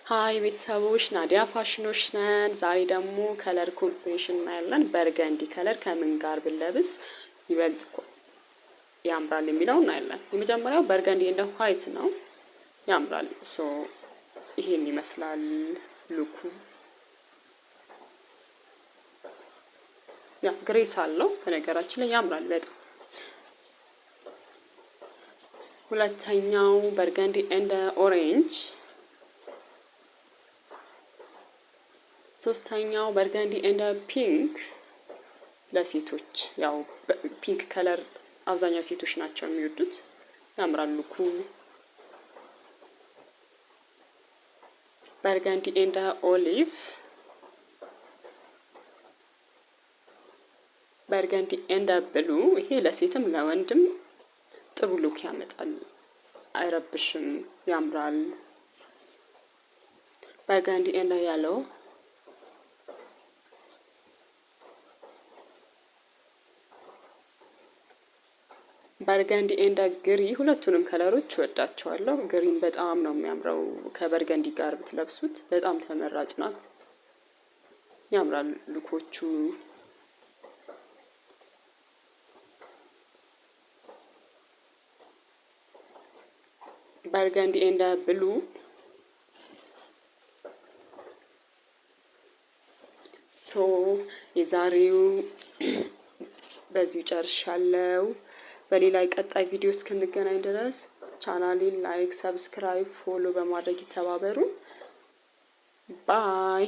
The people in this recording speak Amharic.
ሀይ ቤተሰቦች፣ ናዲያ ፋሽኖች ነን። ዛሬ ደግሞ ከለር ኮምቢኔሽን እናያለን። በርገንዲ ከለር ከምን ጋር ብለብስ ይበልጥ ያምራል የሚለው እናያለን። የመጀመሪያው በርገንዲ እንደ ዋይት ነው፣ ያምራል። ይሄን ይመስላል ሉኩ። ያ ግሬስ አለው በነገራችን ላይ ያምራል በጣም። ሁለተኛው በርገንዲ እንደ ኦሬንጅ። ሶስተኛው በርገንዲ እንደ ፒንክ ለሴቶች። ያው ፒንክ ከለር አብዛኛው ሴቶች ናቸው የሚወዱት፣ ያምራል ሉኩ። በርገንዲ እንደ ኦሊቭ። በርገንዲ እንደ ብሉ። ይሄ ለሴትም ለወንድም ጥሩ ሉክ ያመጣል፣ አይረብሽም፣ ያምራል። በርገንዲ እንደ ያለው። በርገንዲ እንደ ግሪ። ሁለቱንም ከለሮች ወዳቸዋለሁ። ግሪን በጣም ነው የሚያምረው፣ ከበርገንዲ ጋር ብትለብሱት በጣም ተመራጭ ናት። ያምራል ሉኮቹ። በርገንዲ እንደ ብሉ። የዛሬው በዚሁ ጨርሻለሁ። በሌላ ቀጣይ ቪዲዮ እስክንገናኝ ድረስ ቻናሌን ላይክ፣ ሰብስክራይብ፣ ፎሎ በማድረግ ይተባበሩ። ባይ